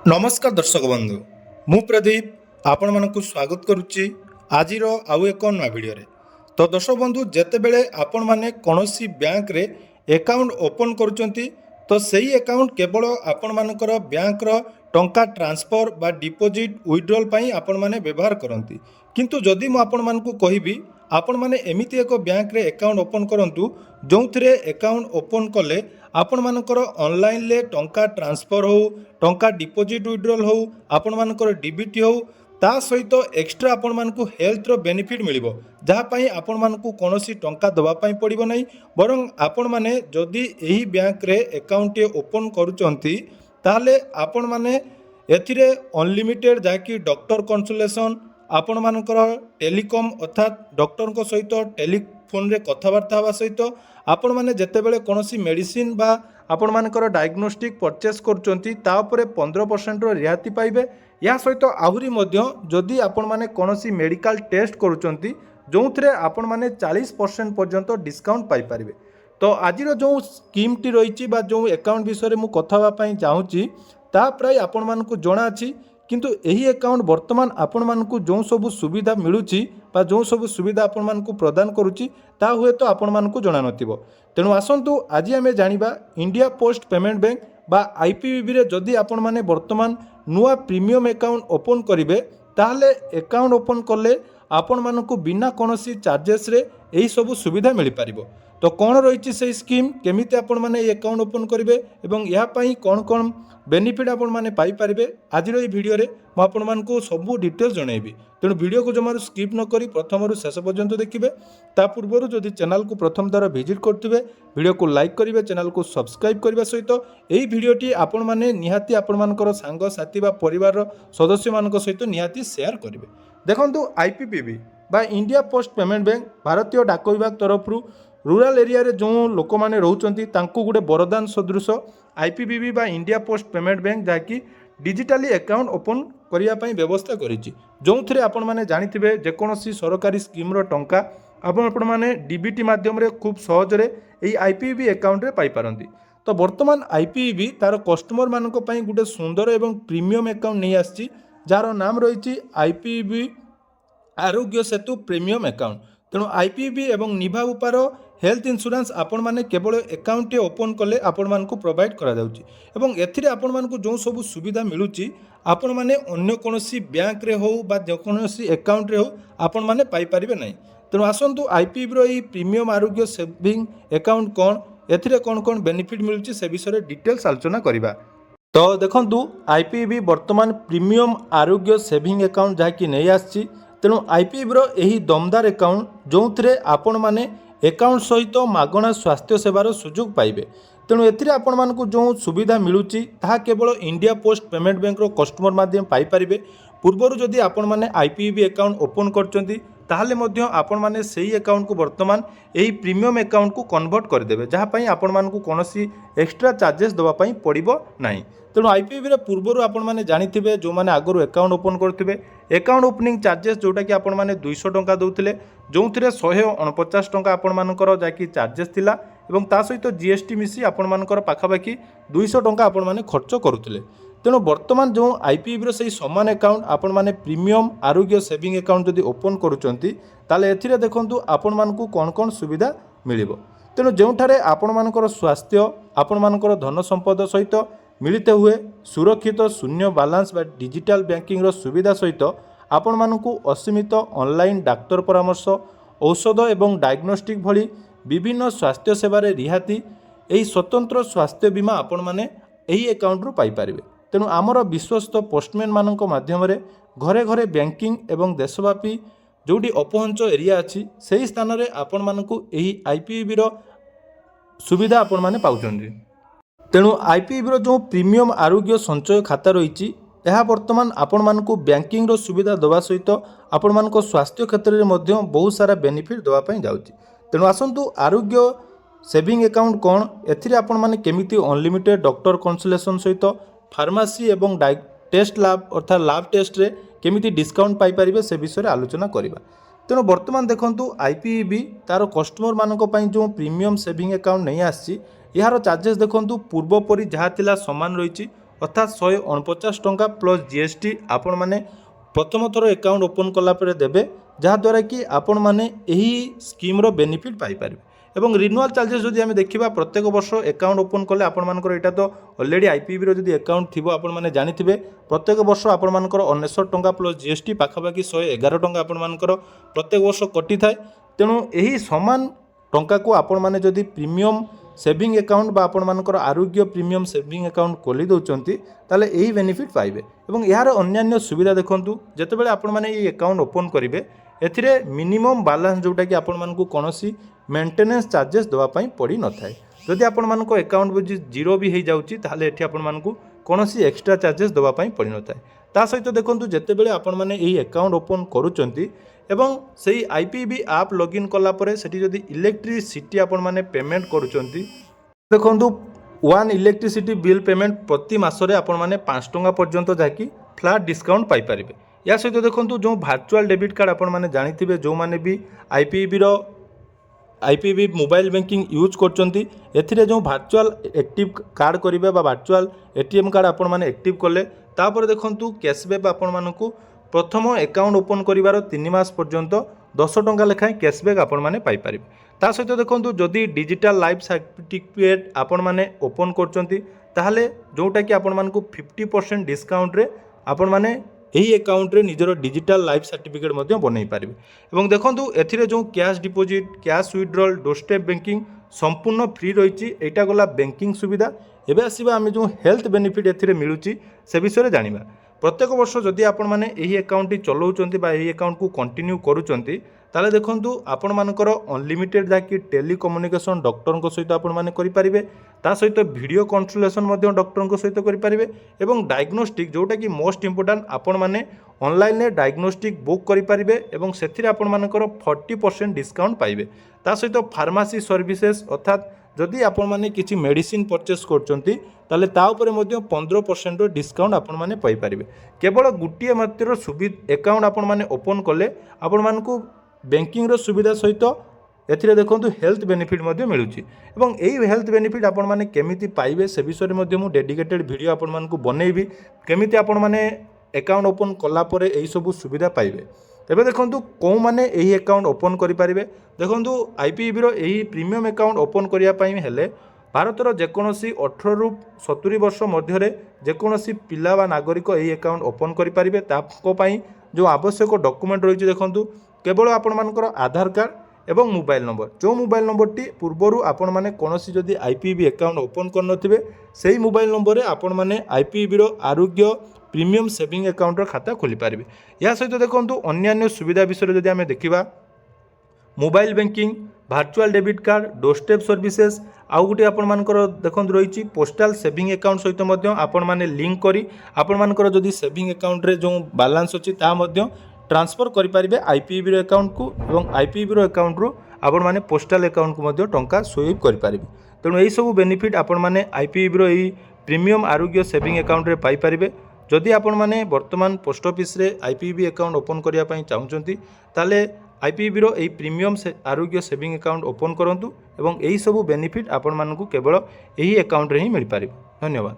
नमस्कार दर्शक बंधु मु प्रदीप आपण मानक स्वागत करुच्ची आज आउ एक नया भिडियो तो दर्शक बंधु जेते बेले आपण माने कौनसी बैंक रे अकाउंट ओपन करुचंती तो सही अकाउंट केवल आपण मानकर बैंक रो टंका ट्रांसफर बा डिपोजिट विड्रॉल पई आपण माने व्यवहार करंती किंतु जदि मु आपण मानकु कहिबी आपण माने एमिति एक बैंक रे अकाउंट ओपन करंतु जोंथिरे अकाउंट ओपन कले आपण मानकर ऑनलाइन ले टंका ट्रांसफर हो टंका डिपोजिट विड्रॉल हो आपण मानकर डीबीटी हो ता सहित एक्स्ट्रा आपण मानकु हेल्थ रो बेनिफिट मिलिबो जहा पई आपण मानकु कोनोसी टंका दबा पई पड़िबो नै बरं आपण माने जदि एही बैंक रे अकाउंट ओपन करूचंती ताले आपण माने एथिरे अनलिमिटेड जाकी डॉक्टर कंसल्टेशन आपण मानकर टेलीकॉम अर्थात डॉक्टर को सहित टेलीफोन रे कथबार्ता हवा सहित आपण माने जेतेबेले कोनोसी मेडिसिन बा आपण मानकर डायग्नोस्टिक परचेस करूचंती ता उपरे 15% रो रिहाती पाइबे या सहित आहुरी मध्य जदि आपण माने कोनोसी मेडिकल टेस्ट करूचंती जोंथरे आपण माने 40% पर्यंत डिस्काउंट पाई परिबे। तो आजिर जो स्कीम टी रही बा जो अकाउंट विषय मु कथा हवा पई चाहूची ता प्राय आपण मानकु जणा अछि किंतु एही अकाउंट वर्तमान आपण मानकु जो सब सुविधा मिलुची बा जो सब सुविधा आपण मानकु प्रदान करूची ता हुए तो आपण मानकु जणा नथिबो। तेणु आसंतु आज आमे जानिबा इंडिया पोस्ट पेमेंट बैंक बा आईपीबीबी रे जदि आपण माने वर्तमान नुआ प्रीमियम अकाउंट ओपन करिवे ताहले अकाउंट ओपन कले आपण मानकु बिना कोनोसी चार्जेस रे एही सब सुविधा मिल पारिबो। तो कौन रही से स्कीम केमिति आपण माने ये अकाउंट ओपन करेंगे एवं या पई कौन कौन बेनिफिट आपण माने पाई पारिबे आज ये वीडियो रे मु आपण मानकु सब डिटेल्स जनइबी। तेणु वीडियो को जमार स्किप न करी प्रथम रु शेष पर्यंत देखिए। ता पूर्व जदि चैनल को प्रथम द्वारा विजिट करथिबे वीडियो को लाइक करिवे चैनल को सब्सक्राइब करबा सहित एही वीडियोटी आपण माने निहाती आपण मानकर सांग साथी बा परिवार सदस्य मानक सहित निहाती शेयर करिवे। देखंतु आईपीबीबी बा इंडिया पोस्ट पेमेंट बैंक भारतीय डाक विभाग तरफ रूरल एरिया रे जो लोक माने रहउचंती तांकु गुडे वरदान सदृश आईपीबीबी बा इंडिया पोस्ट पेमेंट बैंक जाकी डिजिटली अकाउंट ओपन करिया पई व्यवस्था करिछि जोंथरे आपण माने जानिथिबे जे कोनोसी सरकारी स्कीम रो टंका आपण माने डीबीटी माध्यम रे खूब सहज रे एई आईपीबीबी अकाउंट रे पाई पारंती। तो वर्तमान आईपीबीबी तार कस्टमर मानक पई गुडे सुंदर एवं प्रीमियम अकाउंट नै आछि जार नाम रहिछि आईपीबीबी आरोग्य सेतु प्रीमियम अकाउंट। तेणु आईपीबीबी एवं निभा उपार हेल्थ इंश्योरेंस आपण माने केवल अकाउंट ओपन कले आपण मानकु प्रोवाइड करा जाउची एवं एथिरे आपण मानकु जो सब सुविधा मिलुची आपण माने अन्य कोनोसी बैंक रे हो बा जे कोनोसी अकाउंट रे हो आपण माने पाई परिबे नै। तेणु आसंतु आईपीबी रो ई प्रीमियम आरोग्य सेविंग अकाउंट कोन एथिरे कोन कोन बेनिफिट मिलुची से विषय डिटेल्स आलोचना करिबा। तो देखंतु आईपीबी वर्तमान प्रीमियम आरोग्य सेविंग अकाउंट जाकी नै आछि तेणु आईपीबी रो एही दमदार अकाउंट जोंथरे आपण माने अकाउंट सहित मागणा स्वास्थ्य सेवार सुजोग पाइबे। तेणु एथिरे आपण मानकु जो सुविधा मिलुची ताहा केवल इंडिया पोस्ट पेमेंट बैंक रो कस्टमर माध्यम पाई परिबे। पूर्वरु जदि आपण माने आईपीबी अकाउंट ओपन करचंती ताहले मध्य आपण माने सेही अकाउंट को वर्तमान एही प्रीमियम अकाउंट को कन्वर्ट कर देबे जहा पई आपण मानकु कोनोसी एक्स्ट्रा चार्जेस दवा पई पड़िबो नाही। तेणु आईपीबी रे पूर्वरु आपण माने जानिथिबे जो माने आगरु अकाउंट ओपन करथिबे अकाउंट ओपनिंग चार्जेस जोटा कि आपण माने 200 टंका दउथिले जोंथिरे 149 टंका आपण मानकर जाकी चार्जेस थिला एवं ता सहित जीएसटी मिसी आपण मानकर पाखापाखी 200 टंका आपण माने खर्च करूथिले। तेणु वर्तमान जो आईपीबी रो सही समान अकाउंट आपण माने प्रीमियम आरोग्य सेविंग अकाउंट जदि ओपन करूचंती ताले एथिरे देखंतु आपण मानकु कोन कोन सुविधा मिलिबो। तेणु जोंठारे आपण मानकर स्वास्थ्य आपण मानकर धन संपद सहित मिलित हुए सुरक्षित शून्य बालांस बा डिजिटल बैंकिंग रो सुविधा सहित आपण मानकु असीमित ऑनलाइन डाक्तर परामर्श औषध एवं डायग्नोस्टिक भली विभिन्न स्वास्थ्य सेवारे रिहाती एही स्वतंत्र स्वास्थ्य बीमा आपण माने एही अकाउंट रु पाई परिबे। तेणु आमर विश्वस्त पोस्टमैन मानक माध्यम रे घरे घरे बैंकिंग एवं देशव्यापी जोडी अपहंच एरिया अछि सेही स्थान रे आपण मानकु एही आईपीबी रो सुविधा आपण माने पाउचंदी। तेणु आईपीबी रो जो प्रीमियम आरोग्य संचय खाता रही यह वर्तमान आपण मानकु बैंकिंग रो सुविधा दवा सहित आपण मानक स्वास्थ्य क्षेत्र में मध्य बहुत सारा बेनिफिट दवा पई जाउची। तेणु आसंतु आरोग्य सेविंग अकाउंट कौन एथिरे आपण माने केमिति अनलिमिटेड डॉक्टर कंसल्टेशन सहित फार्मेसी एवं टेस्ट लैब अर्थात लैब टेस्ट रे केमिति डिस्काउंट पाई परिबे से विषय आलोचना करिबा। तेणु वर्तमान देखंतु आईपीबी तार कस्टमर मानक पई जो प्रीमियम सेविंग अकाउंट नहीं आसी यार चार्जेस देखंतु पूर्व परि जहा थिला समान रही अर्थात 149 टंका प्लस जीएसटी आपण माने प्रथम थर अकाउंट ओपन कला परे देबे जहाँद्वारा कि आपण माने एही स्कीम रो बेनिफिट पाई पारिबे। एवं रिन्युआल चार्जेस जदि आम देखा प्रत्येक वर्ष अकाउंट ओपन कले आपर यहाँ तो अलरेडी आईपीबी रो जदि अकाउंट थी आपने जानिथिबे प्रत्येक वर्ष आपर 69 टंका प्लस जीएसटी पाखापाखि 111 टंका आपर प्रत्येक वर्ष कटि थाए। तेणु यही सामान टंका को आपण माने जदि प्रीमियम सेविंग अकाउंट बा आपण मानकर आरोग्य प्रीमियम सेविंग अकाउंट खोली दउचंती ताले यही बेनिफिट पाइबे। एवं यार अन्यान्य सुविधा देखंतु जेतेबेले आपण माने ये अकाउंट ओपन करिवे एथिरे मिनिमम बैलेंस जोटा कि आपण मानकु कोनोसी मेंटेनेंस चार्जेस देवा पई पड़ी न थाए। जदि आपण मानको अकाउंट बुझी जीरो भी हो जाउची ताले एठी आपण मानकु कोनोसी एक्स्ट्रा चार्जेस देवा पई पड़ी न थाए। ता सहित देखंतु जेतेबेले आपण माने एही अकाउंट ओपन करूचंती एवं सही आईपीबी ऐप लॉगिन कला परे सेठी जदि इलेक्ट्रिसिटी आपण माने पेमेंट करूचंती देखंतु वन इलेक्ट्रिसिटी बिल पेमेंट प्रति मासरे आपण माने 5 टंका पर्यंत जाकी फ्लैट डिस्काउंट पाई परिबे। या सहित देखंतु जो वर्चुअल डेबिट कार्ड आपण माने जानिथिबे जो माने भी आईपीबी मोबाइल बैंकिंग यूज करचंती एथिरे जो वर्चुअल एक्टिव कार्ड करिवे बा वर्चुअल एटीएम कार्ड आपण माने एक्टिव कले तापर देखंतु कैशबैक आपण मानकु प्रथम अकाउंट ओपन करिवार 3 मास पर्यंत 10 टंका लेखाएं कैशबैक आपण माने पाई परिबे। ता सहित देखंतु जदि डिजिटल लाइफ सर्टिफिकेट आपण माने ओपन करचंती ताहले जोटा कि आपण मानकु 50% डिस्काउंट रे आपण माने यही अकाउंट रे निजर डिजिटल लाइफ सर्टिफिकेट मध्य बनई पारिबे। एवं देखंतु एथिरे जो cash deposit cash withdrawal doorstep banking संपूर्ण फ्री रही। एटा गला बैंकिंग सुविधा। एबे आसीबा आमे जो हेल्थ बेनिफिट एथिरे मिलुची से विषय जानिबा। प्रत्येक वर्ष जदि आपण माने एही अकाउंट टी चलाउचंती बा एही अकाउंट को कंटिन्यू करूचंती ताले देखंतु आपण मानकर अनलिमिटेड जाकी टेलीकम्युनिकेशन डॉक्टर को सहित आपण माने करि परिबे। ता सहित वीडियो कंसल्टेशन मध्य डॉक्टर को सहित करि परिबे। एवं डायग्नोस्टिक जोटा कि मोस्ट इंपोर्टेंट आपण माने ऑनलाइन ने डायग्नोस्टिक बुक करि परिबे एवं सेथिरे आपण मानकर 40% डिस्काउंट पाइबे। ता सहित फार्मेसी सर्विसेज अर्थात जदि आपण माने किछि मेडिसिन परचेस करचंती ताले ता उपरे मध्य 15% डिस्काउंट आपण माने पाई परिबे। केवल गुटिए मात्र सुविधा अकाउंट आपण माने ओपन कले आपण मानकु बैंकिंग रो सुविधा सहित एथिरे देखंतु हेल्थ बेनिफिट मध्य मिलुची। एवं एही हेल्थ बेनिफिट आपण माने केमिति पाइबे से विषय रे मध्य मु डेडिकेटेड वीडियो आपण मानकु बनेइबी केमिति आपण माने अकाउंट ओपन कला परे एही सब सुविधा पाइबे। तेबे देखंतु को माने एही अकाउंट ओपन करि परिबे। देखंतु आईपीबी रो एही प्रीमियम अकाउंट ओपन करिया पई हेले भारतर जेकोसी 18 रु 70 वर्ष मध्य जेकोसी पिला बा नागरिक एही अकाउंट ओपन करि परिबे। ताको पई जो आवश्यक डॉक्यूमेंट रही देखंतु केवल आपण मानकर आधार कार्ड एवं मोबाइल नंबर जो मोबाइल नंबर टी पूर्वरु आपण माने कोनोसी जदि आईपीबी अकाउंट ओपन कर नथिबे सेही मोबाइल नंबर रे आपण माने आईपीबी रो आरोग्य प्रीमियम सेविंग अकाउंट रो खाता खोली पारिबे। या सहित देखंतु अन्यान्य सुविधा विषय जदि आमे देखिबा mobile banking virtual debit card doorstep services आउ गोटे आपण मानकर देखंतु रही पोस्टाल सेविंग अकाउंट सहित मध्य आपण माने लिंक करी आपण मानकर जदि सेविंग अकाउंट रे जो बैलेंस अछि ता मध्य ट्रांसफर करि परिबे आईपीबी रो अकाउंट को एवं आईपीबी रो अकाउंट रो आपण माने पोस्टाल अकाउंट को मध्य टंका स्वीप करि परिबे। तेणु एही सब बेनिफिट आपण माने आईपीबी रो एही प्रीमियम आरोग्य सेविंग अकाउंट रे पाई परिबे। जदि आपण माने वर्तमान पोस्ट ऑफिस रे आईपीबी अकाउंट ओपन करिया पई चाहुचंती ताले आईपीबी रो एही प्रीमियम आरोग्य सेविंग अकाउंट ओपन करंतु एवं एही सब बेनिफिट आपण मानकु केवल एही अकाउंट रे ही मिल पारिबे। धन्यवाद।